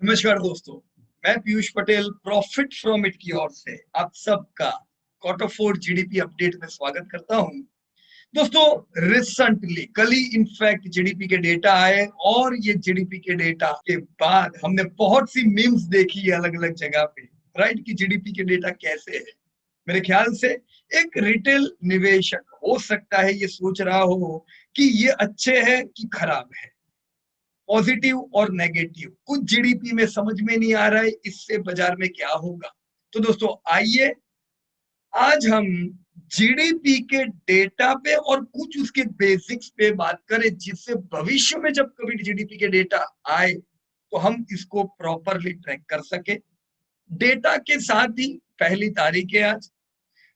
नमस्कार दोस्तों, मैं Piyush Patel profit from it की ओर से आप सबका क्वार्टर फोर जीडीपी अपडेट में स्वागत करता हूं। दोस्तों, रिसेंटली कल ही इनफैक्ट जीडीपी के डेटा आए और ये जीडीपी के डेटा के बाद हमने बहुत सी मीम्स देखी है अलग अलग जगह पे, राइट, कि जीडीपी के डेटा कैसे है। मेरे ख्याल से एक रिटेल निवेशक हो सकता है ये सोच रहा हो कि ये अच्छे है कि खराब है, पॉजिटिव और नेगेटिव कुछ जीडीपी में समझ में नहीं आ रहा है, इससे बाजार में क्या होगा। तो दोस्तों आइए आज हम जीडीपी के डेटा पे और कुछ उसके बेसिक्स पे बात करें, जिससे भविष्य में जब कभी जीडीपी के डेटा आए तो हम इसको प्रॉपरली ट्रैक कर सके। डेटा के साथ ही पहली तारीख है आज,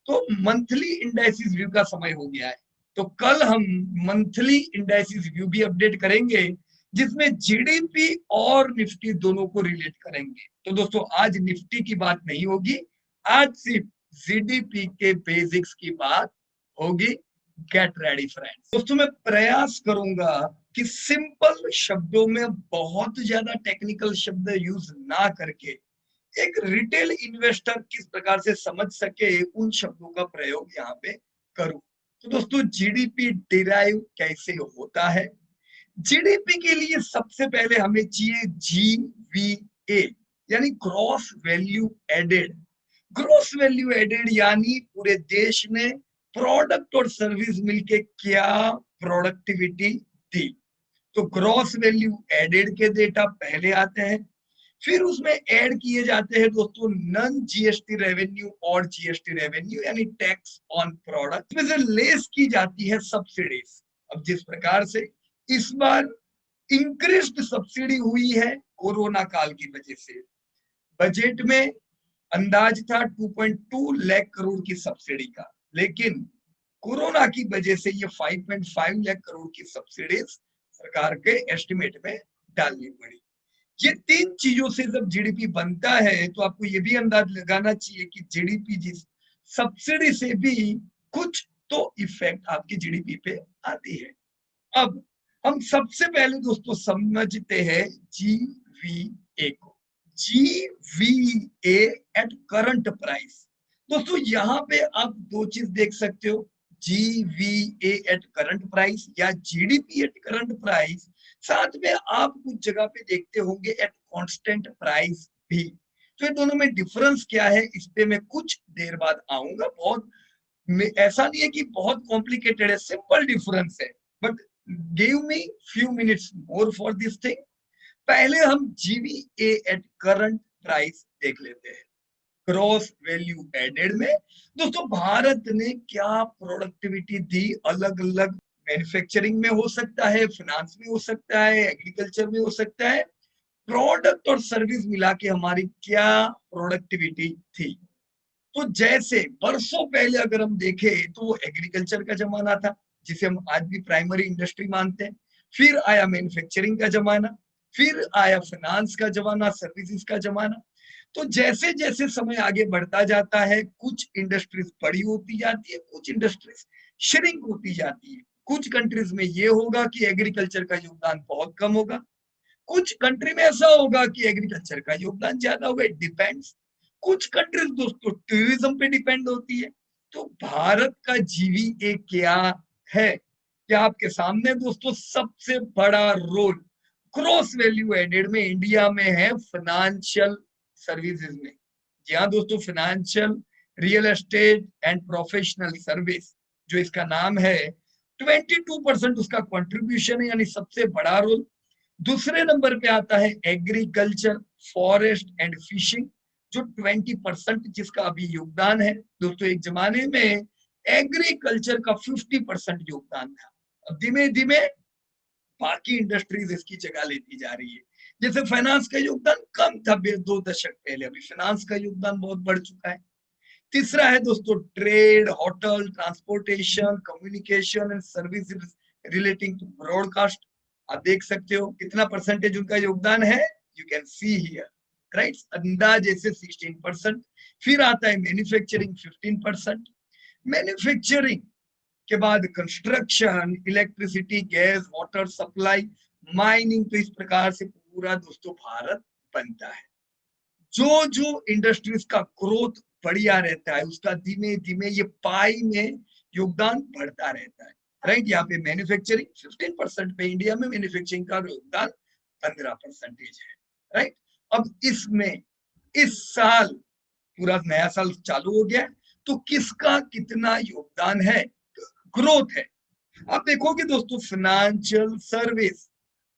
तो मंथली इंडाइसिस व्यू का समय हो गया है। तो कल हम मंथली इंडाइसिस व्यू भी अपडेट करेंगे, जिसमें जीडीपी और निफ्टी दोनों को रिलेट करेंगे। तो दोस्तों आज निफ्टी की बात नहीं होगी, आज सिर्फ जीडीपी के बेसिक्स की बात होगी। Get ready friends. दोस्तों मैं प्रयास करूंगा कि सिंपल शब्दों में बहुत ज्यादा टेक्निकल शब्द यूज ना करके एक रिटेल इन्वेस्टर किस प्रकार से समझ सके उन शब्दों का प्रयोग यहाँ पे करूं। तो दोस्तों जीडीपी डिराइव कैसे होता है? जीडीपी के लिए सबसे पहले हमें चाहिए जीवीए, यानी gross value added. Gross value added यानी पूरे देश ने प्रोडक्ट और सर्विस मिलके क्या प्रोडक्टिविटी दी। तो ग्रॉस वैल्यू एडेड के डेटा पहले आते हैं, फिर उसमें ऐड किए जाते हैं दोस्तों नॉन जीएसटी रेवेन्यू और जीएसटी रेवेन्यू यानी टैक्स ऑन प्रोडक्ट। इसमें से लेस की जाती है सब्सिडीज। अब जिस प्रकार से इस बार इंक्रीज्ड सब्सिडी हुई है कोरोना काल की वजह से, बजट में अंदाज था 2.2 लाख करोड़ की सब्सिडी का, लेकिन कोरोना की वजह से ये 5.5 लाख करोड़ की सब्सिडीज सरकार के एस्टिमेट में डालनी पड़ी। ये तीन चीजों से जब जीडीपी बनता है तो आपको ये भी अंदाज लगाना चाहिए कि जीडीपी जिस सब्सिडी से भी कुछ तो इफेक्ट आपकी जीडीपी पे आती है। अब हम सबसे पहले दोस्तों समझते हैं जीवीए को। GVA eight current price. दोस्तों यहाँ पे आप दो चीज देख सकते हो, जीवीए एट करंट प्राइस या जीडीपी एट करंट प्राइस। साथ में आप कुछ जगह पे देखते होंगे एट कांस्टेंट प्राइस भी। तो इन दोनों में डिफरेंस क्या है इस पे मैं कुछ देर बाद आऊंगा। बहुत ऐसा नहीं है कि बहुत कॉम्प्लिकेटेड है, सिंपल डिफरेंस है, but give me few minutes more for this thing. पहले हम जीवीए एट करंट प्राइस देख लेते हैं। क्रॉस वैल्यू एडेड में दोस्तों भारत ने क्या प्रोडक्टिविटी दी, अलग अलग मैन्युफैक्चरिंग में हो सकता है, फाइनेंस में हो सकता है, एग्रीकल्चर में हो सकता है, प्रोडक्ट और सर्विस मिला के हमारी क्या प्रोडक्टिविटी थी। तो जैसे बरसों पहले अगर हम देखें तो वो एग्रीकल्चर का जमाना था, जिसे हम आज भी प्राइमरी इंडस्ट्री मानते हैं। फिर आया मैन्युफैक्चरिंग का जमाना, फिर आया फाइनेंस का जमाना, सर्विसेज का जमाना। तो जैसे जैसे समय आगे बढ़ता जाता है कुछ इंडस्ट्रीज बड़ी होती जाती है, कुछ इंडस्ट्रीज श्रिंक होती जाती है। कुछ कंट्रीज में ये होगा कि एग्रीकल्चर का योगदान बहुत कम होगा, कुछ कंट्री में ऐसा होगा कि एग्रीकल्चर का योगदान ज्यादा होगा, इट डिपेंड्स। कुछ कंट्रीज दोस्तों टूरिज्म पे डिपेंड होती है। तो भारत का जीवीए क्या है? क्या आपके सामने दोस्तों सबसे बड़ा रोल क्रॉस वैल्यू एडेड में इंडिया में है फाइनेंशियल सर्विसेज में। जी हाँ दोस्तों, financial, real estate and professional service जो इसका नाम है, 22% उसका कंट्रीब्यूशन है, यानी सबसे बड़ा रोल। दूसरे नंबर पे आता है एग्रीकल्चर, फॉरेस्ट एंड फिशिंग, जो 20% जिसका अभी योगदान है। दोस्तों एक जमाने में एग्रीकल्चर का 50% योगदान था, अब धीमे धीमे बाकी इंडस्ट्रीज इसकी जगह लेती जा रही है। जैसे फाइनेंस का योगदान कम था 2 दशक पहले, अभी फाइनेंस का योगदान बहुत बढ़ चुका है। तीसरा है दोस्तों trade, hotel, transportation, communication and service relating to broadcast. आप देख सकते हो कितना परसेंटेज उनका योगदान है, you can see here, right, अंदाजे से 16%। फिर आता है मैन्युफैक्चरिंग 15%। मैन्युफैक्चरिंग के बाद construction, electricity, gas, water supply, mining. तो इस प्रकार से पूरा दोस्तों भारत बनता है। जो जो इंडस्ट्रीज का ग्रोथ बढ़िया रहता है उसका धीमे धीमे ये पाई में योगदान बढ़ता रहता है, राइट। यहाँ पे मैन्युफैक्चरिंग 15% पे, इंडिया में मैन्युफैक्चरिंग का योगदान 15% है, राइट। अब इसमें इस साल पूरा नया साल चालू हो गया, तो किसका कितना योगदान है, ग्रोथ है। आप देखोगे दोस्तों, फाइनेंशियल सर्विस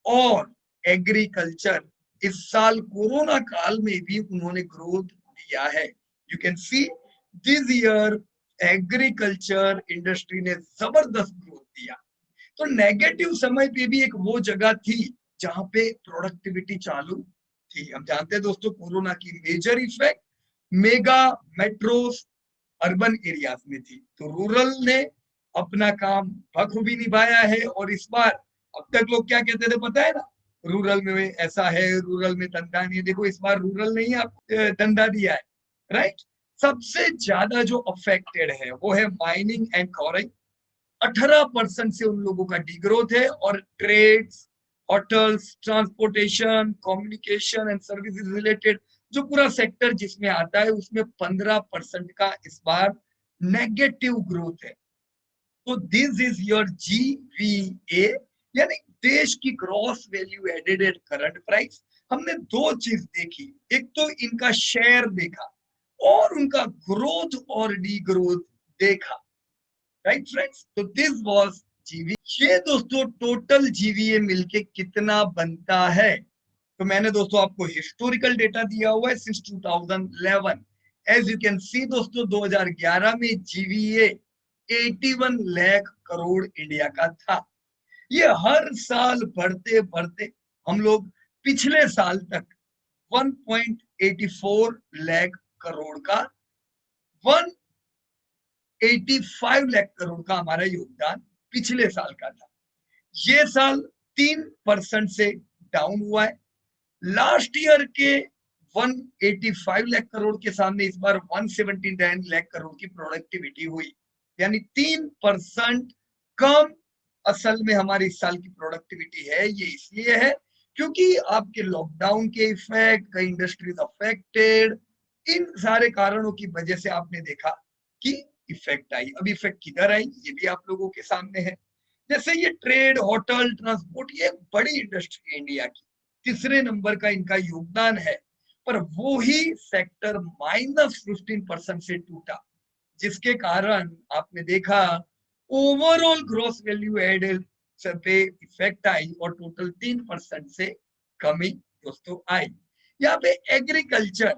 और एग्रीकल्चर इस साल कोरोना काल में भी उन्होंने ग्रोथ दिया है। You can see this year agriculture industry ने जबरदस्त ग्रोथ दिया। तो नेगेटिव समय पे भी एक वो जगह थी जहां पे प्रोडक्टिविटी चालू थी। हम जानते हैं दोस्तों, कोरोना की major effect mega metros urban areas में थी, तो रूरल ने अपना काम बखूबी निभाया है। और इस बार, अब तक लोग क्या कहते थे पता है ना, रूरल में ऐसा है, रूरल में धंधा नहीं है। देखो इस बार रूरल ने ही आपको धंधा दिया है, राइट। सबसे ज्यादा जो अफेक्टेड है वो है माइनिंग एंड क्वारिंग, 18% से उन लोगों का डिग्रोथ है। और trades, hotels, transportation, communication and services related जो पूरा सेक्टर जिसमें आता है उसमें 15% का इस बार नेगेटिव ग्रोथ है। तो दिस इज योर GVA, यानी देश की gross value added at current price. हमने दो चीज देखी, एक तो इनका शेयर देखा और उनका ग्रोथ और डी ग्रोथ देखा, राइट फ्रेंड्स। तो दिस वाज जीवी। ये दोस्तों टोटल जीवीए मिलके कितना बनता है, तो मैंने दोस्तों आपको हिस्टोरिकल डेटा दिया हुआ है since 2011। As you can see दोस्तों, 2011 में जीवीए 81 लाख करोड़ इंडिया का था। ये हर साल बढ़ते बढ़ते हम लोग पिछले साल तक 1.84 लाख करोड़ का 185 लाख करोड़ का हमारा योगदान पिछले साल का था। ये साल 3% से डाउन हुआ है। लास्ट ईयर के 185 लाख करोड़ के सामने इस बार 179 लाख करोड़ की प्रोडक्टिविटी हुई, यानी 3% कम असल में हमारी इस साल की प्रोडक्टिविटी है। ये इसलिए है क्योंकि आपके लॉकडाउन के इफेक्ट, कई इंडस्ट्रीज अफेक्टेड, इन सारे कारणों की वजह से आपने देखा कि इफेक्ट आई। अब इफेक्ट किधर आई ये भी आप लोगों के सामने है। जैसे ये ट्रेड, होटल, ट्रांसपोर्ट, ये बड़ी इंडस्ट्री है इंडिया की, तीसरे नंबर का इनका योगदान है। पर वो ही सेक्टर -15% से टूटा, जिसके कारण आपने देखा ओवरऑल ग्रॉस वैल्यू एडेड पे इफेक्ट आई और टोटल 3% से कमी दोस्तों आई। यहाँ पे एग्रीकल्चर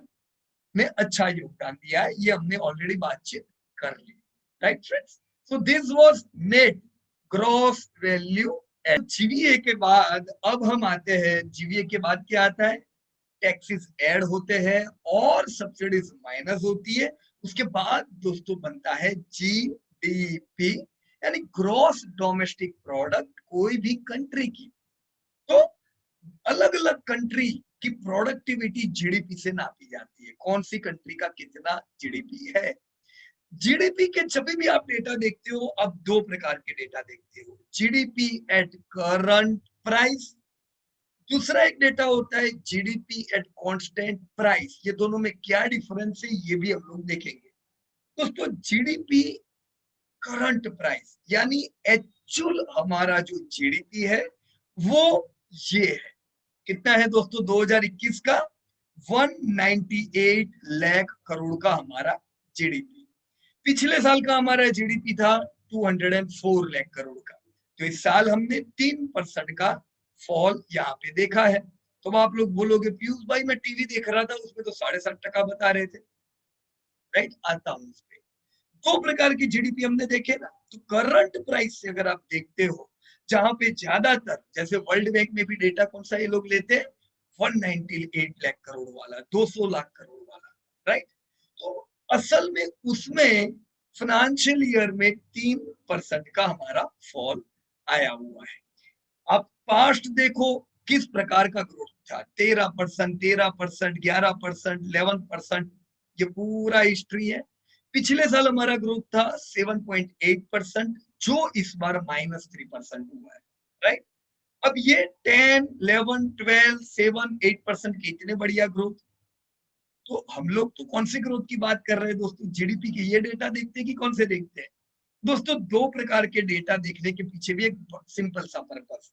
ने अच्छा योगदान दिया है, ये हमने ऑलरेडी बातचीत कर ली, right friends. So this was net gross value. GVA के बाद अब हम आते हैं, जीवीए के बाद क्या आता है, टैक्सेस ऐड होते हैं और सब्सिडीज माइनस होती है। उसके बाद दोस्तों बनता है GDP, यानी ग्रॉस डोमेस्टिक प्रोडक्ट कोई भी कंट्री की। तो अलग अलग कंट्री की प्रोडक्टिविटी जीडीपी से नापी जाती है, कौन सी कंट्री का कितना जीडीपी है। जीडीपी के जब भी आप डेटा देखते हो, आप दो प्रकार के डेटा देखते हो, जीडीपी एट करंट प्राइस, दूसरा एक डेटा होता है जीडीपी एट कांस्टेंट प्राइस। ये दोनों में क्या डिफरेंस है ये भी हम लोग देखेंगे दोस्तों। जीडीपी करंट प्राइस यानी एक्चुअल हमारा जो जीडीपी है वो ये है, कितना है दोस्तों 2021 का 198 लाख करोड़ का हमारा जीडीपी। पिछले साल का हमारा जीडीपी था 204 लाख करोड़ का। तो इस साल हमने 3% का फॉल यहाँ पे देखा है। तो आप लोग बोलोगे पीयूष भाई मैं टीवी देख रहा था उसमें तो 7.5% बता रहे थे, राइट। आता हूँ उस पे। दो प्रकार की जीडीपी हमने देखे ना, तो करंट प्राइस से अगर आप देखते हो, जहां पे ज्यादातर, जैसे वर्ल्ड बैंक में भी डेटा कौन सा ये लोग लेते हैं, 198 लाख करोड़ वाला, 200 लाख करोड़ वाला, राइट। तो असल में उसमें फाइनेंशियल ईयर में 3% का हमारा फॉल आया हुआ है। आप पास्ट देखो किस प्रकार का ग्रोथ था, 13%, 13%, 11%, 11%, ये पूरा हिस्ट्री है। पिछले साल हमारा ग्रोथ था 7.8%, जो इस बार -3% हुआ है, राइट। अब ये 10, 11, 12, 7, 8% की इतने बढ़िया ग्रोथ। तो हम लोग तो कौन से ग्रोथ की बात कर रहे हैं दोस्तों? जीडीपी के ये डेटा देखते हैं कि कौन से देखते हैं? दोस्तों दो प्रकार के डेटा देखने के पीछे भी एक सिंपल सा पर्पस।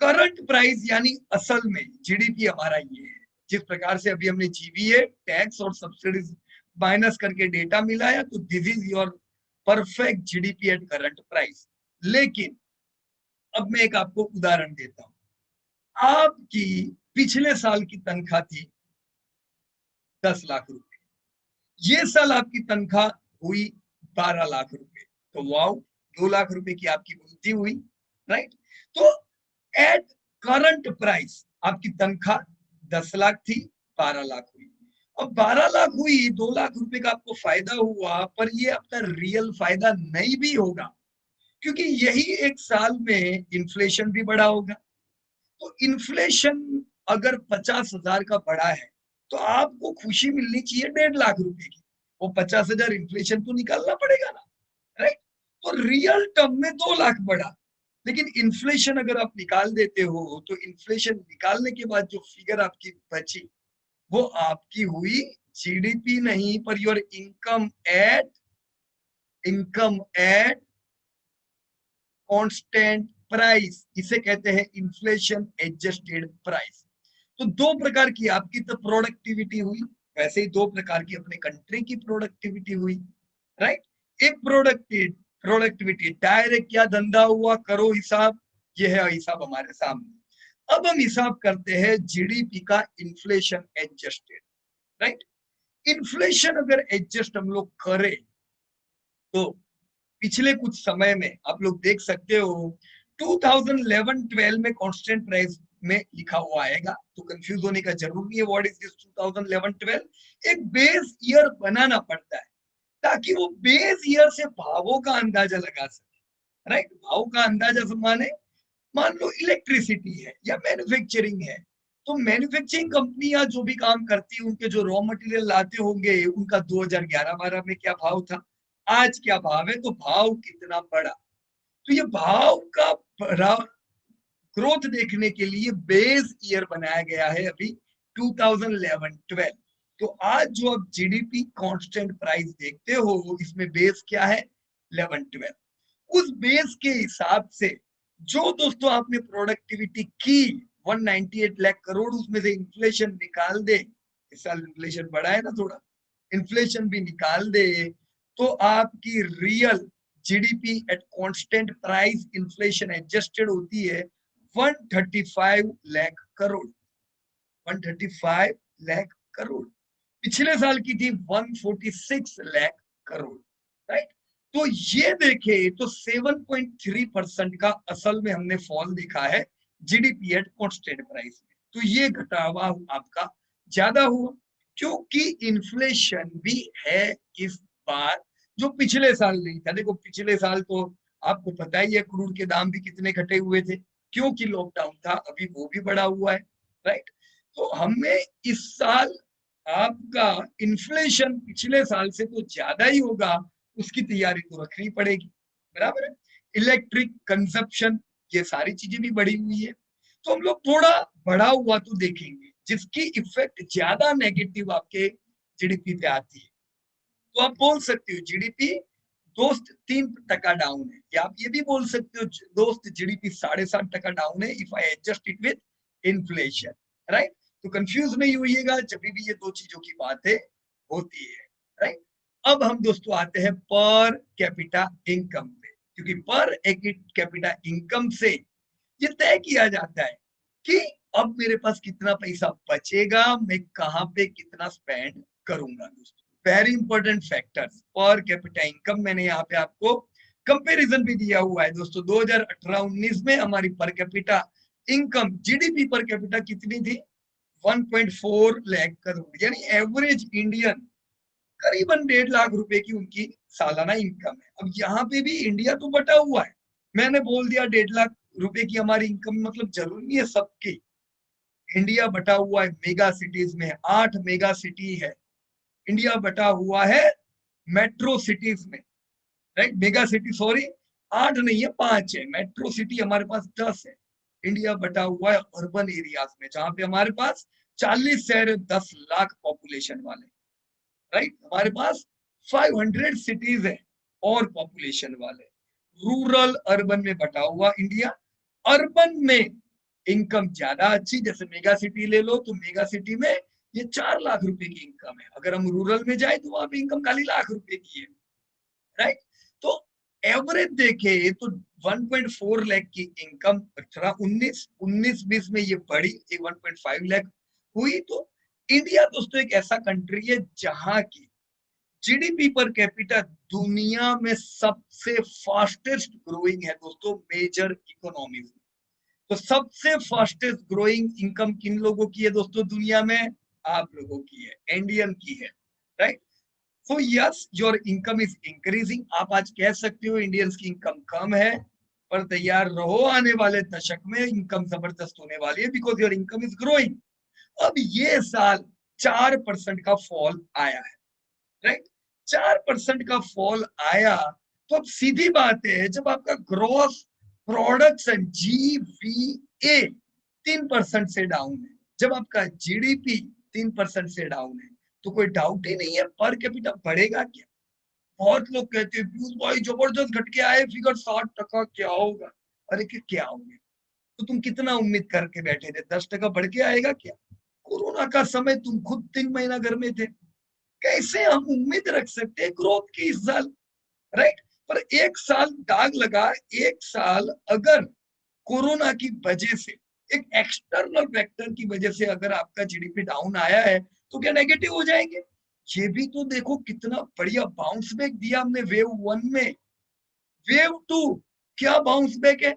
करंट प्राइस यानी असल में जीडीपी हमारा ये है, जिस प्रकार से अभी हमने जीवीए, टैक्स और सब्सिडीज माइनस करके डेटा मिलाया, तो this is your perfect GDP at current price. लेकिन अब मैं एक आपको उदाहरण देता हूं। आपकी पिछले साल की तनख्वाह थी 10 लाख रुपए, ये साल आपकी तनख्वाह हुई 12 लाख रुपए, तो वाओ, 2 लाख रुपए की आपकी वृद्धि हुई, राइट। तो एट करंट प्राइस आपकी तनख्वाह 10 लाख थी, 12 लाख हुई। अब 12 लाख हुई, 2 लाख रुपए का आपको फायदा हुआ, पर ये आपका रियल फायदा नहीं भी होगा, क्योंकि यही एक साल में इन्फ्लेशन भी बढ़ा होगा। तो इन्फ्लेशन अगर 50,000 का बढ़ा है, तो आपको खुशी मिलनी चाहिए 1.5 लाख रुपए की। वो 50,000 इन्फ्लेशन तो निकालना पड़ेगा ना, राइट। तो रियल टर्म में 2 लाख बढ़ा, लेकिन इन्फ्लेशन अगर आप निकाल देते हो, तो इन्फ्लेशन निकालने के बाद जो फिगर आपकी बची, वो आपकी हुई जीडीपी नहीं, per your income eight constant price. इसे कहते हैं इन्फ्लेशन एडजस्टेड प्राइस। तो दो प्रकार की आपकी तो प्रोडक्टिविटी हुई, वैसे ही दो प्रकार की अपने कंट्री की प्रोडक्टिविटी हुई, राइट। एक प्रोडक्टिविटी डायरेक्ट क्या धंधा हुआ, करो हिसाब, ये है हिसाब हमारे सामने। अब हम हिसाब करते हैं जीडीपी का इन्फ्लेशन एडजस्टेड, राइट। इन्फ्लेशन अगर एडजस्ट हम लोग करें, तो पिछले कुछ समय में आप लोग देख सकते हो 2011-12 में कांस्टेंट प्राइस में लिखा हुआ आएगा, तो कंफ्यूज होने का जरूर नहीं है। What is this 2011-12? एक बेस ईयर बनाना पड़ता है, ताकि वो बेस ईयर से भावों का अंदाजा लगा सके, राइट। भाव का अंदाजा माने, मान लो इलेक्ट्रिसिटी है या मैन्युफैक्चरिंग है, तो मैन्युफैक्चरिंग कंपनियां जो भी काम करती है, उनके जो रॉ मटेरियल लाते होंगे, उनका 2011-12 में क्या भाव था, आज क्या भाव है, तो भाव कितना बढ़ा। तो ये भाव का ग्रोथ देखने के लिए बेस ईयर बनाया गया है अभी 2011-12। तो आज जो आप जीडीपी कांस्टेंट प्राइस देखते हो, इसमें बेस क्या है, 11-12। उस बेस के हिसाब से जो दोस्तों आपने प्रोडक्टिविटी की 198 लाख करोड़, उसमें से इन्फ्लेशन निकाल दे, इस साल इन्फ्लेशन बढ़ा है ना थोड़ा, इन्फ्लेशन भी निकाल दे, तो आपकी real GDP at constant price inflation adjusted होती है 135 लाख करोड़, 135 लाख करोड़। पिछले साल की थी 146 लाख करोड़, राइट। तो ये देखे तो 7.3% का असल में हमने फॉल देखा है जीडीपी एट कांस्टेंट प्राइस में। तो ये घटावा आपका ज्यादा हुआ, क्योंकि इन्फ्लेशन भी है इस बार, जो पिछले साल नहीं था। देखो पिछले साल तो आपको पता ही है क्रूड के दाम भी कितने घटे हुए थे, क्योंकि लॉकडाउन था, अभी वो भी बढ़ा हुआ है, राइट। तो हमें इस साल आपका इन्फ्लेशन पिछले साल से तो ज्यादा ही होगा, उसकी तैयारी तो रखनी पड़ेगी, बराबर है। इलेक्ट्रिक कंजप्शन, ये सारी चीजें भी बढ़ी हुई है, तो हम लोग थोड़ा बढ़ा हुआ तो देखेंगे, जिसकी इफेक्ट ज्यादा नेगेटिव आपके जीडीपी पे आती है। तो आप बोल सकते हो जीडीपी दोस्त 3% डाउन है, या आप ये भी बोल सकते हो दोस्त जीडीपी 7.5% डाउन है if I adjust it with inflation, right. तो कंफ्यूज नहीं होइएगा जब भी ये दो चीजों की बातें होती है, राइट। अब हम दोस्तों आते हैं पर कैपिटा इनकम पे, क्योंकि पर कैपिटा इनकम से ये तय किया जाता है कि अब मेरे पास कितना पैसा बचेगा, मैं कहां पे कितना स्पेंड करूंगा। दोस्तों very important factors, per capita income मैंने यहाँ पे आपको कंपैरिजन भी दिया हुआ है दोस्तों। 2018-19 में हमारी per capita income GDP per capita कितनी थी, 1.4 लाख करोड़, यानी एवरेज इंडियन करीबन 1.5 लाख रुपए की उनकी सालाना इनकम है। अब यहाँ पे भी इंडिया तो बटा हुआ है, मैंने बोल दिया 1.5 लाख रुपए की हमारी इनकम, मतलब जरूरी नहीं है सबकी। इंडिया बटा हुआ है मेगा सिटीज में, 8 मेगा सिटी है। इंडिया बटा हुआ है मेट्रो सिटीज में, राइट। मेगा सिटी सॉरी 8 नहीं है, 5 है। मेट्रो सिटी हमारे पास 10 है, इंडिया बटा हुआ है अर्बन एरियाज में, जहां पे हमारे पास 40 शहर 10 लाख पॉपुलेशन वाले, राइट। हमारे पास 500 सिटीज है और पॉपुलेशन वाले। रूरल अर्बन में बटा हुआ इंडिया। अर्बन में इनकम ज्यादा अच्छी, जैसे मेगा सिटी ले लो तो मेगा सिटी में ये 4 लाख रुपए की इनकम है। अगर हम रूरल में जाए तो वहां पे इनकम खाली लाख रुपए की है, राइट। तो एवरेज देखे तो 1.4 लाख की इनकम 19-20 में ये बढ़ी, 1.5 लाख हुई। तो इंडिया दोस्तों एक ऐसा कंट्री है जहां की जीडीपी पर कैपिटा दुनिया में सबसे फास्टेस्ट ग्रोइंग है दोस्तों, मेजर इकोनॉमीज में। तो सबसे फास्टेस्ट ग्रोइंग इनकम किन लोगों की है दोस्तों दुनिया में? आप लोगों की है, इंडियन की है, right. So yes, your income is increasing. आप आज कह सकते हो इंडियंस की इनकम कम है, पर तैयार रहो, आने वाले दशक में इनकम जबरदस्त होने वाली है, because your income is growing. अब ये साल 4% का फॉल आया है, राइट। 4% का फॉल आया, तो अब सीधी बात है, जब आपका ग्रॉस प्रोडक्शन जीवीए 3% से डाउन है, जब आपका जीडीपी 3% से डाउन है, तो कोई डाउट ही नहीं है पर कैपिटा बढ़ेगा क्या। बहुत लोग कहते हैं पीयूष भाई जबरदस्त घट के आए फिगर, 60%, क्या होगा? अरे क्या हो गया? तो तुम कितना उम्मीद करके बैठे थे? 10% बढ़ के आएगा क्या? कोरोना का समय तुम खुद 3 महीना घर में थे, कैसे हम उम्मीद रख सकते हैं ग्रोथ की इस साल, राइट। पर एक साल दाग लगा, एक साल अगर कोरोना की वजह से, एक एक्सटर्नल फैक्टर की वजह से अगर आपका जीडीपी डाउन आया है, तो क्या नेगेटिव हो जाएंगे? ये भी तो देखो कितना बढ़िया बाउंस बैक दिया हमने वेव 1 में, वेव 2 क्या बाउंस बैक है,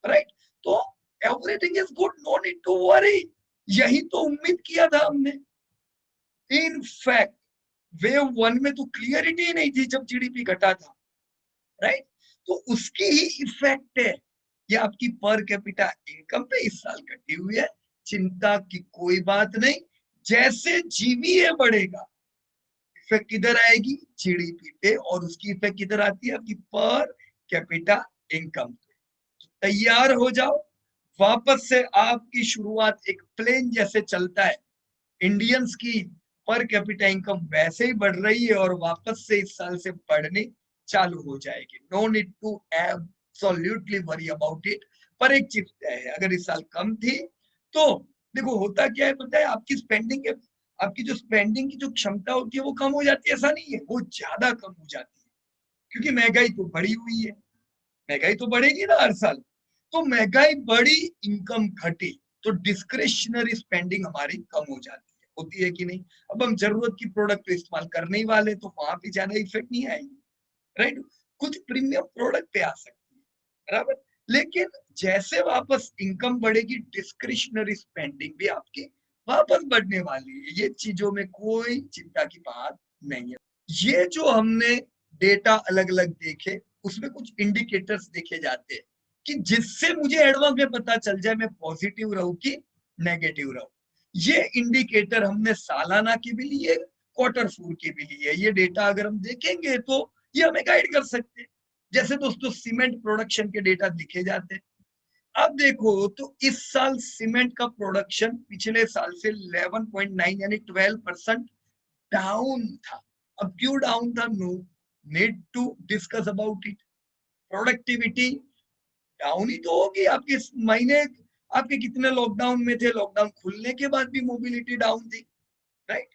राइट। तो everything is good, no need to worry, यही तो उम्मीद किया था हमने। इन फैक्ट वेव 1 में तो क्लियरिटी नहीं थी जब जीडीपी घटा था, राइट। तो उसकी ही इफेक्ट है ये आपकी पर कैपिटा इनकम पे इस साल घटी हुई है। चिंता की कोई बात नहीं, जैसे जीवीए बढ़ेगा इफेक्ट किधर आएगी? जीडीपी पे, और उसकी इफेक्ट किधर आती है? आपकी पर कैपिटा इनकम पे। तो तैयार हो जाओ, वापस से आपकी शुरुआत एक प्लेन जैसे चलता है, इंडियंस की पर कैपिटा इनकम वैसे ही बढ़ रही है और वापस से इस साल से बढ़ने चालू हो जाएगी। No need to absolutely worry about it. पर एक चीज तय है, अगर इस साल कम थी तो देखो होता क्या है पता है, आपकी स्पेंडिंग है, आपकी जो स्पेंडिंग की जो क्षमता होती है वो कम हो जाती है, ऐसा नहीं है, वो ज्यादा कम हो जाती है, क्योंकि महंगाई तो बढ़ी हुई है। महंगाई तो बढ़ेगी ना हर साल, तो महंगाई बढ़ी, इनकम घटी, तो डिस्क्रिशनरी स्पेंडिंग हमारी कम हो जाती है, होती है कि नहीं? अब हम जरूरत की प्रोडक्ट तो इस्तेमाल करने ही वाले, तो वहां पे ज्यादा इफेक्ट नहीं आएगी, राइट। कुछ प्रीमियम प्रोडक्ट पे आ सकती है, बराबर। लेकिन जैसे वापस इनकम बढ़ेगी, डिस्क्रिशनरी स्पेंडिंग भी आपकी वापस बढ़ने वाली है, ये चीजों में कोई चिंता की बात नहीं है। ये जो हमने डेटा अलग अलग देखे, उसमें कुछ इंडिकेटर्स देखे जाते हैं कि जिससे मुझे एडवांस में पता चल जाए मैं पॉजिटिव रहूं कि नेगेटिव रहूं। ये इंडिकेटर हमने सालाना के भी लिए, क्वार्टर 4 के भी लिए। ये डेटा अगर हम देखेंगे तो ये हमें गाइड कर सकते हैं। जैसे दोस्तों सीमेंट प्रोडक्शन के डेटा दिखे जाते हैं, अब देखो तो इस साल सीमेंट का प्रोडक्शन पिछले साल से 11.9 यानी 12% डाउन था। अब क्यों डाउन था? No need to discuss about it. Productivity down ही तो होगी। आपके महीने, आपके कितने लॉकडाउन में थे, लॉकडाउन खुलने के बाद भी मोबिलिटी डाउन थी, राइट।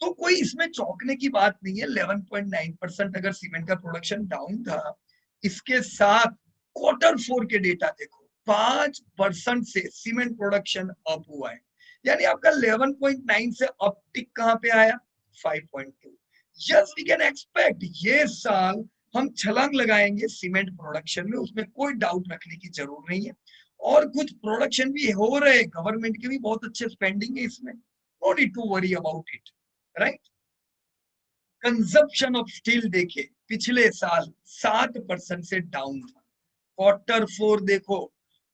तो कोई इसमें चौंकने की बात नहीं है। 11.9% अगर सीमेंट का प्रोडक्शन डाउन था, इसके साथ क्वार्टर 4 के डेटा देखो, 5% से सीमेंट प्रोडक्शन अप हुआ है, यानी आपका 11.9 से अपटिक कहां पे आया? 5.2। यस वी कैन एक्सपेक्ट ये साल हम छलांग लगाएंगे सीमेंट प्रोडक्शन में, उसमें कोई डाउट रखने की जरूरत नहीं है। और कुछ प्रोडक्शन भी हो रहे, गवर्नमेंट के भी बहुत अच्छे स्पेंडिंग है इसमें, no need to worry about it, right. Consumption of steel देखे, पिछले साल 7% से डाउन था, क्वार्टर 4 देखो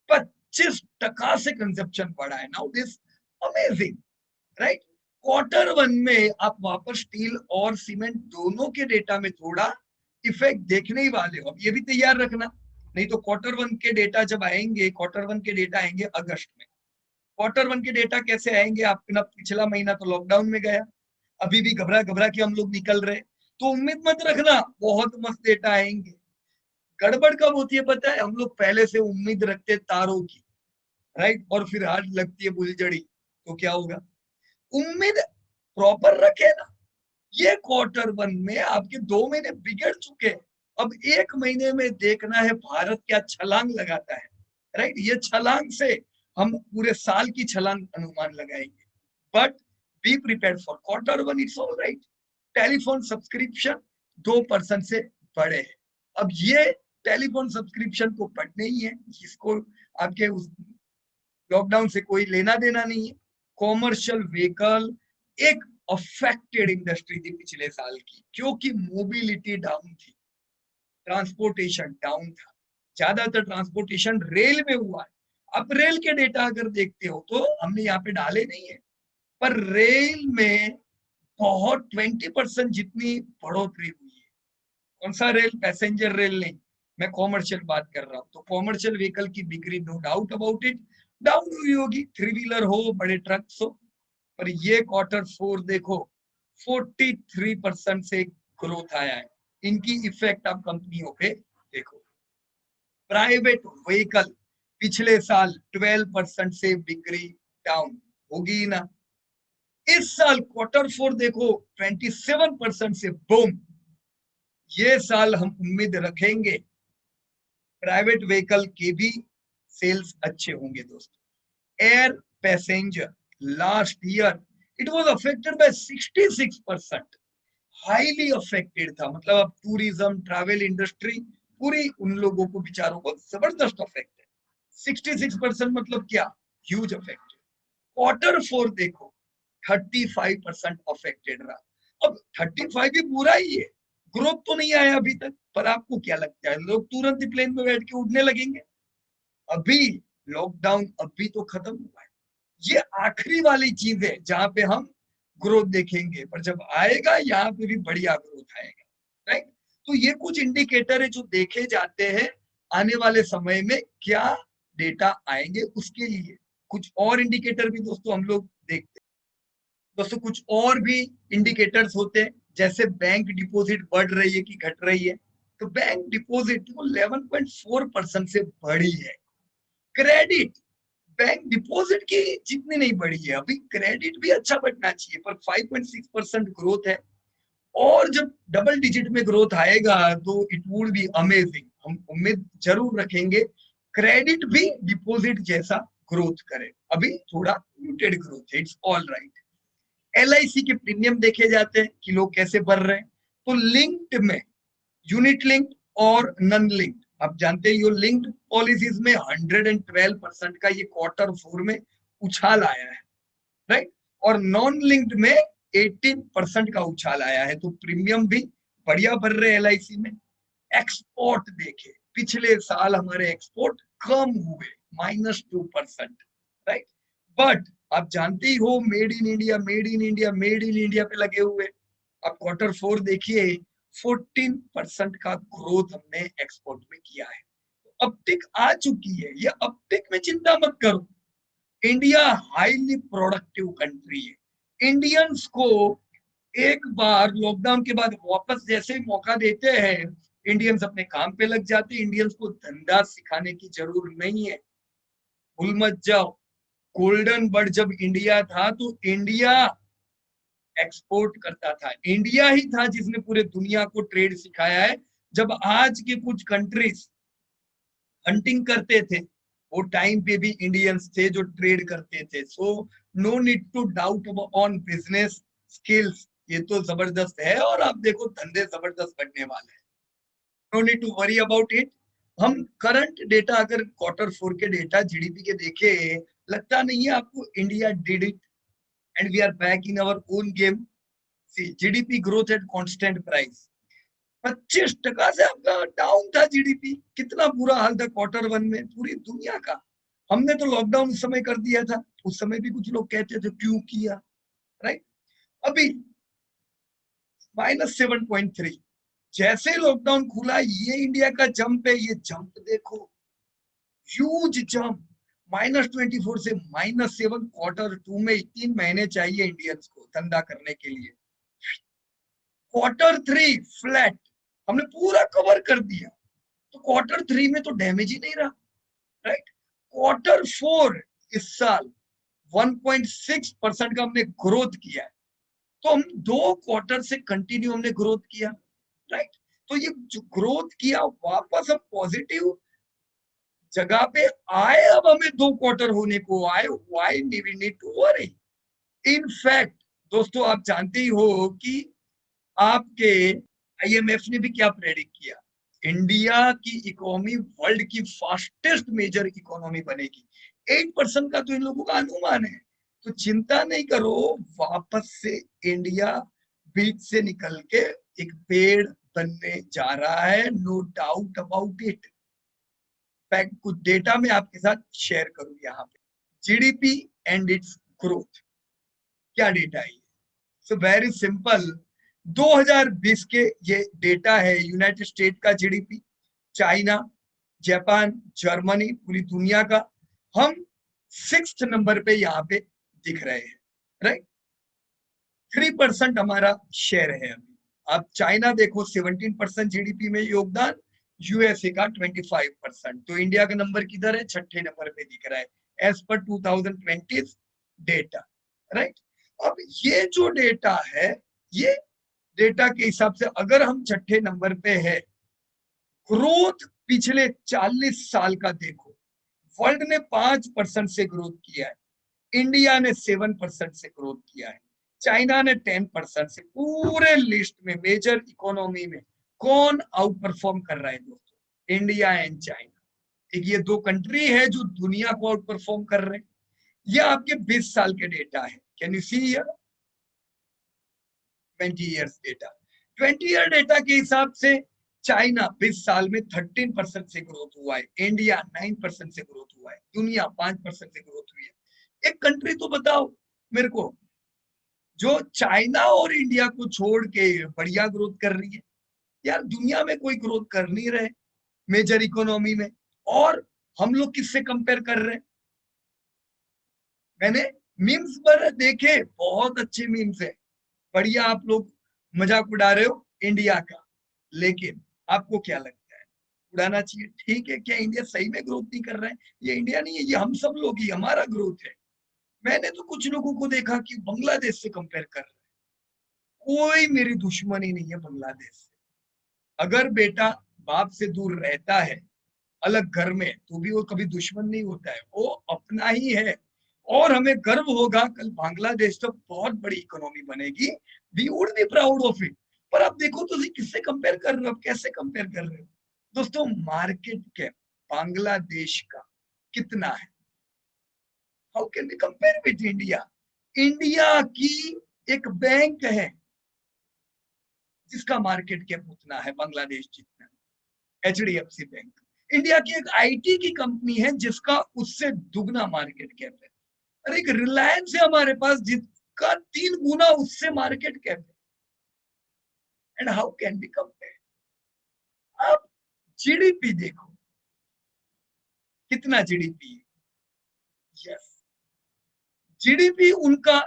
25% से कंजप्शन बढ़ा है। Now this amazing, right. Quarter 1 में आप वापस स्टील और सीमेंट दोनों के डेटा में थोड़ा इफेक्ट देखने ही वाले हो, अब ये भी तैयार रखना। नहीं तो क्वार्टर वन के डेटा जब आएंगे, क्वार्टर वन के डेटा आएंगे अगस्त में। क्वार्टर वन के डेटा कैसे आएंगे? आपका पिछला महीना तो लॉकडाउन में गया, अभी भी घबरा घबरा के हम लोग निकल रहे, तो उम्मीद मत रखना बहुत मस्त डेटा आएंगे। गड़बड़ कब होती है पता है? हम लोग पहले से उम्मीद रखते तारों की, राइट, और फिर हाथ लगती है फुलझड़ी, तो क्या होगा? उम्मीद प्रॉपर रखे ना। ये क्वार्टर वन में आपके 2 महीने बिगड़ चुके हैं, अब 1 महीने में देखना है भारत क्या छलांग लगाता है, राइट। ये छलांग से हम पूरे साल की छलांग अनुमान लगाएंगे, but be prepared for quarter one, it's all right. Telephone subscription 2% से बढ़े हैं। अब ये टेलीफोन सब्सक्रिप्शन को बढ़ने ही है, जिसको आपके उस लॉकडाउन से कोई लेना देना नहीं है। कॉमर्शियल व्हीकल एक अफेक्टेड इंडस्ट्री थी पिछले साल की, क्योंकि मोबिलिटी डाउन थी, ट्रांसपोर्टेशन डाउन था, ज्यादातर ट्रांसपोर्टेशन रेल में हुआ है। अब रेल के डेटा अगर देखते हो तो हमने यहाँ पे डाले नहीं है, पर रेल में बहुत 20% जितनी बढ़ोतरी हुई है। कौन सा रेल? पैसेंजर रेल नहीं, मैं कॉमर्शियल बात कर रहा हूँ। तो कॉमर्शियल व्हीकल की बिक्री no doubt about it down हुई होगी, 3 व्हीलर हो, बड़े ट्रक्स हो। पर ये क्वार्टर फोर देखो 43% से ग्रोथ आया है। इनकी इफेक्ट आप कंपनियों पे देखो। प्राइवेट व्हीकल पिछले साल 12% से बिक्री डाउन होगी ना, इस साल क्वार्टर फोर देखो 27% से बूम। ये साल हम उम्मीद रखेंगे प्राइवेट व्हीकल के भी सेल्स अच्छे होंगे दोस्तों। Air passenger last year it was affected by 66%, highly affected था। मतलब अब टूरिज्म ट्रैवल इंडस्ट्री पूरी उन लोगों को बेचारों को जबरदस्त अफेक्ट है। 66% मतलब क्या? Huge affect. क्वार्टर फोर देखो 35% अफेक्टेड रहा। अब 35 भी बुरा ही है, ग्रोथ तो नहीं आया अभी तक, पर आपको क्या लगता है लोग तुरंत ही प्लेन में बैठ के उड़ने लगेंगे? अभी लॉकडाउन अभी तो खत्म हुआ है, ये आखिरी वाली चीज है जहां पे हम ग्रोथ देखेंगे, पर जब आएगा यहाँ पे भी बढ़िया ग्रोथ आएगा, राइट। तो ये कुछ इंडिकेटर है जो देखे जाते हैं आने वाले समय में क्या डेटा आएंगे उसके लिए। कुछ और इंडिकेटर भी दोस्तों हम लोग देखते हैं। दोस्तों कुछ और भी इंडिकेटर्स होते हैं, जैसे बैंक डिपॉजिट बढ़ रही है कि घट रही है। तो बैंक डिपॉजिट 11.4% से बढ़ी है। क्रेडिट, बैंक डिपॉजिट की जितनी नहीं बढ़ी है, अभी क्रेडिट भी अच्छा बढ़ना चाहिए, पर 5.6% ग्रोथ है। और जब डबल डिजिट में ग्रोथ आएगा तो इट वुड बी अमेजिंग। हम उम्मीद जरूर रखेंगे क्रेडिट भी डिपॉजिट जैसा ग्रोथ करे। अभी थोड़ा म्यूटेड ग्रोथ है, इट्स ऑल राइट। LIC के प्रीमियम देखे जाते हैं कि लोग कैसे बढ़ रहे हैं। तो लिंक्ड में यूनिट लिंक्ड और नॉन लिंक्ड, आप जानते हैं, ये लिंक्ड पॉलिसीज में 112% का ये क्वार्टर फोर में उछाल आया है, राइट। और नॉन लिंक्ड में 18% का उछाल आया है। तो प्रीमियम भी बढ़िया बढ़ रहे हैं LIC में। एक्सपोर्ट देखे, पिछले साल हमारे एक्सपोर्ट कम हुए -2%, राइट। बट आप जानते ही हो made in India made in India made in India पे लगे हुए। अब क्वार्टर फोर देखिए 14% का ग्रोथ हमने एक्सपोर्ट में किया है। अपटिक आ चुकी है, ये अपटिक में चिंता मत करो। इंडिया हाईली प्रोडक्टिव कंट्री है। इंडियंस को एक बार लॉकडाउन के बाद वापस जैसे ही मौका देते हैं, इंडियंस अपने काम पे लग जाते हैं। इंडियंस को धंधा सिखाने की जरूरत नहीं है, भूल मत जाओ। गोल्डन बर्ड जब इंडिया था तो इंडिया एक्सपोर्ट करता था, इंडिया ही था जिसने पूरे दुनिया को ट्रेड सिखाया है। जब आज के कुछ कंट्रीज हंटिंग करते थे, वो टाइम पे भी इंडियंस थे जो ट्रेड करते थे। So no need to doubt on business skills, ये तो जबरदस्त है और आप देखो धंधे जबरदस्त बनने वाले हैं। No need to worry about it. हम करंट डेटा अगर क्वार्टर फोर के डेटा जीडीपी के देखे, लगता नहीं है आपको India did it and we are back in our own game. See GDP growth at constant price 25% से आपका डाउन था जीडीपी। कितना बुरा हाल था क्वार्टर वन में पूरी दुनिया का। हमने तो लॉकडाउन उस समय कर दिया था, उस समय भी कुछ लोग कहते थे क्यों किया, राइट। अभी -7.3, जैसे लॉकडाउन खुला, ये इंडिया का जंप है, ये जंप देखो, ह्यूज जंप, -24 से -7, Q2 में 3 महीने चाहिए इंडियंस को धंधा करने के लिए। Q3 फ्लैट, हमने पूरा कवर कर दिया, तो Q3 में तो डैमेज ही नहीं रहा, राइट। Q4 इस साल 1.6% का हमने ग्रोथ किया है, तो हम 2 क्वार्टर से कंटिन्यू हमने ग्रोथ किया, राइट। तो ये जो ग्रोथ किया, वापस हम पॉजिटिव जगह पे आए, अब हमें 2 क्वार्टर होने को आए, why we need to worry. In fact दोस्तों, आप जानते ही हो कि आपके IMF ने भी क्या प्रेडिक्ट किया, इंडिया की इकोनॉमी वर्ल्ड की फास्टेस्ट मेजर इकोनॉमी बनेगी। 8% का तो इन लोगों का अनुमान है, तो चिंता नहीं करो, वापस से इंडिया बीच से निकल के एक पेड़ बनने जा रहा है, no doubt about it. Fact, कुछ डेटा मैं आपके साथ शेयर करूं यहाँ पे, GDP एंड इट्स ग्रोथ, क्या डेटा है? सो वेरी सिंपल, 2020 के ये डेटा है, यूनाइटेड स्टेट का GDP, चाइना, जापान, जर्मनी, पूरी दुनिया का, हम 6th नंबर पे यहाँ पे दिख रहे हैं, राइट। 3% हमारा शेयर है अभी। अब चाइना देखो 17% GDP में योगदान, USA का 25%, तो इंडिया का नंबर किधर है? 6ठे नंबर पे दिख रहा है एज पर 2020 डेटा, राइट। अब ये जो डेटा है, ये डेटा के हिसाब से अगर हम 6ठे नंबर पे है, ग्रोथ पिछले 40 साल का देखो, वर्ल्ड ने 5% से ग्रोथ किया है, इंडिया ने 7% से ग्रोथ किया है, चाइना ने 10% से। पूरे लिस्ट में मेजर इकोनॉमी में कौन आउट परफॉर्म कर रहा है दोस्तों? India and China. एक ये दो कंट्री है जो दुनिया को आउट परफॉर्म कर रहे हैं। ये आपके 20 साल के डेटा है, can you see here, 20 years data. 20 year data के हिसाब से चाइना 20 साल में 13% से ग्रोथ हुआ है, इंडिया 9% से ग्रोथ हुआ है, दुनिया 5% से ग्रोथ हुई है। एक कंट्री तो बताओ मेरे को जो चाइना और इंडिया को छोड़ के बढ़िया ग्रोथ कर रही है। यार दुनिया में कोई ग्रोथ कर नहीं रहे मेजर इकोनॉमी में, और हम लोग किससे कंपेयर कर रहे हैं? मैंने मीम्स पर देखे, बहुत अच्छे मीम्स है, बढ़िया, आप लोग मजाक उड़ा रहे हो इंडिया का, लेकिन आपको क्या लगता है, उड़ाना चाहिए? ठीक है, क्या इंडिया सही में ग्रोथ नहीं कर रहा है? ये इंडिया नहीं है, ये हम सब लोग ही, हमारा ग्रोथ है। मैंने तो कुछ लोगों को देखा कि बांग्लादेश से कंपेयर कर रहे हैं। कोई मेरी दुश्मनी नहीं है बांग्लादेश से, अगर बेटा बाप से दूर रहता है अलग घर में, तो भी वो कभी दुश्मन नहीं होता है, वो अपना ही है। और हमें गर्व होगा, कल बांग्लादेश तो बहुत बड़ी इकोनॉमी बनेगी, we would be proud of it. पर आप देखो तो किससे कंपेयर कर रहे हो, कैसे कंपेयर कर रहे हो दोस्तों? मार्केट कैप बांग्लादेश का कितना है? How can we compare with India? India की एक बैंक है जिसका मार्केट कैप उतना है बांग्लादेश जितना, HDFC बैंक। इंडिया की एक IT की कंपनी है जिसका उससे दुगना मार्केट कैप है। अरे एक रिलायंस है हमारे पास जिसका 3 गुना उससे मार्केट कैप है। And how can be compare? आप GDP देखो, कितना GDP है? यस, GDP उनका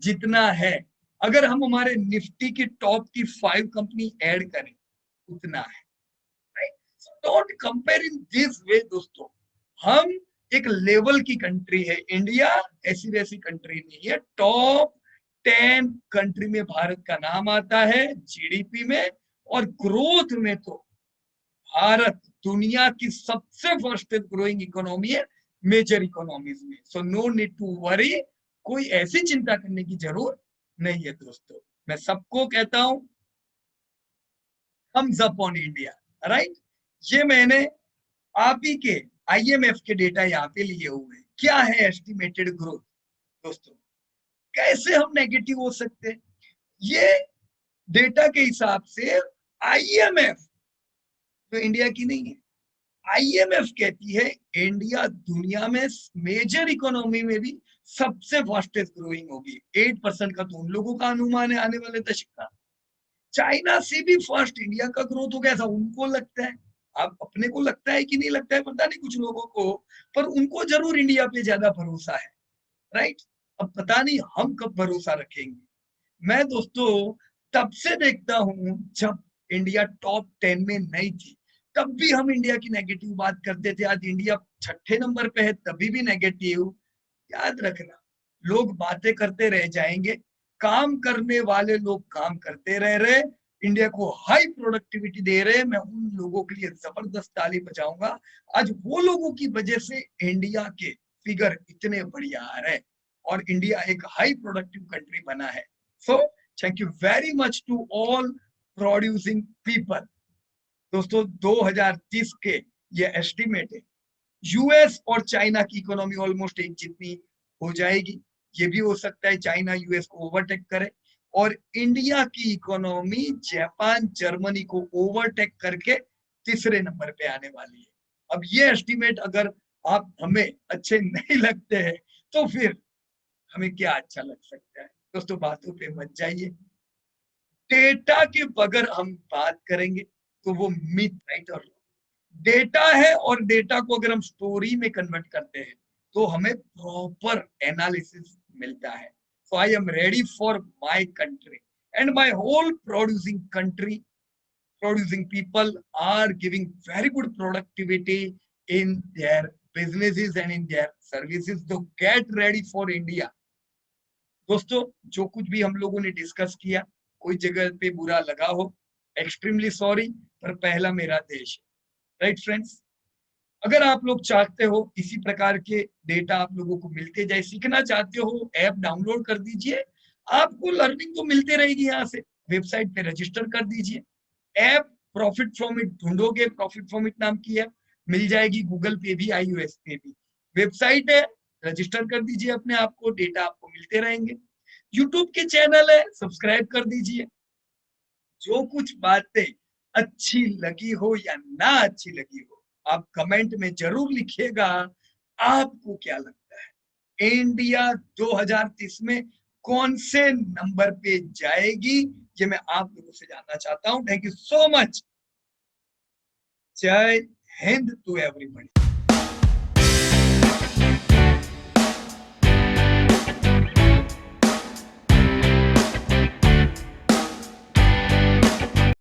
जितना है, अगर हम हमारे निफ्टी की टॉप की 5 कंपनी ऐड करें उतना है, right. Don't compare in this way दोस्तों। हम एक लेवल की कंट्री है, इंडिया ऐसी वैसी कंट्री नहीं है। टॉप 10 कंट्री में भारत का नाम आता है GDP में, और ग्रोथ में तो भारत दुनिया की सबसे फास्टेस्ट ग्रोइंग इकोनॉमी है मेजर इकोनॉमीज में। So no need to worry, कोई ऐसी चिंता करने की जरूरत नहीं है दोस्तों। मैं सबको कहता हूं, thumbs up on India, right. ये मैंने आप ही के IMF के डेटा यहाँ पे लिए हुए हैं। क्या है एस्टिमेटेड ग्रोथ दोस्तों? कैसे हम नेगेटिव हो सकते हैं? ये डेटा के हिसाब से IMF तो इंडिया की नहीं है, IMF कहती है इंडिया दुनिया में मेजर इकोनॉमी में भी सबसे फास्टेस्ट ग्रोइंग होगी। 8% का तो उन लोगों का अनुमान है आने वाले दशक का। चाइना से भी फास्ट इंडिया का ग्रोथ हो गया, ऐसा उनको लगता है। अब अपने को लगता है कि नहीं लगता है पता नहीं कुछ लोगों को, पर उनको जरूर इंडिया पे ज्यादा भरोसा है, राइट। अब पता नहीं हम कब भरोसा रखेंगे। मैं दोस्तों तब से देखता हूं जब इंडिया टॉप 10 में नहीं थी, तब भी हम इंडिया की नेगेटिव बात करते थे। आज इंडिया छठे नंबर पे है तभी भी नेगेटिव। याद रखना, लोग बातें करते रह जाएंगे, काम करने वाले लोग काम करते रह रहे, इंडिया को हाई प्रोडक्टिविटी दे रहे। मैं उन लोगों के लिए जबरदस्त ताली बजाऊंगा। आज वो लोगों की वजह से इंडिया के फिगर इतने बढ़िया आ रहे हैं और इंडिया एक हाई प्रोडक्टिव कंट्री बना है। So thank you very much to all producing people. दोस्तों 2030 के ये एस्टिमेट है, यूएस और चाइना की इकोनॉमी ऑलमोस्ट एक जितनी हो जाएगी। ये भी हो सकता है चाइना यूएस को ओवरटेक करे और इंडिया की इकोनॉमी जापान जर्मनी को ओवरटेक करके तीसरे नंबर पे आने वाली है। अब ये एस्टिमेट अगर आप हमें अच्छे नहीं लगते हैं तो फिर हमें क्या अच्छा लग सकता है। दोस्तों बातों पे मत जाइए, डेटा के बगैर हम बात करेंगे तो वो मिथ, राइट और डेटा है, और डेटा को अगर हम स्टोरी में कन्वर्ट करते हैं तो हमें प्रॉपर एनालिसिस मिलता है। So I am ready for my country and my whole producing country. Producing people are giving very good productivity in their businesses and in their services. So get ready for India. दोस्तों जो कुछ भी हम लोगों ने discuss किया, कोई जगह पे बुरा लगा हो, एक्सट्रीमली सॉरी, पर पहला मेरा देश है, राइट फ्रेंड्स। अगर आप लोग चाहते हो इसी प्रकार के डेटा आप लोगों को मिलते जाए, सीखना चाहते हो, ऐप डाउनलोड कर दीजिए, आपको लर्निंग तो मिलते रहेगी। यहाँ से वेबसाइट पे रजिस्टर कर दीजिए, ऐप प्रॉफिट फ्रॉम इट ढूंढोगे, प्रॉफिट फ्रॉम इट नाम की ऐप मिल जाएगी, गूगल पे भी iOS पे भी वेबसाइट है, रजिस्टर कर दीजिए अपने आप को, डेटा आपको मिलते रहेंगे। यूट्यूब के चैनल है, सब्सक्राइब कर दीजिए। जो कुछ बातें अच्छी लगी हो या ना अच्छी लगी हो, आप कमेंट में जरूर लिखिएगा। आपको क्या लगता है इंडिया 2030 में कौन से नंबर पे जाएगी, ये मैं आप लोगों से जानना चाहता हूं। Thank you so much. जय हिंद टू एवरीबॉडी।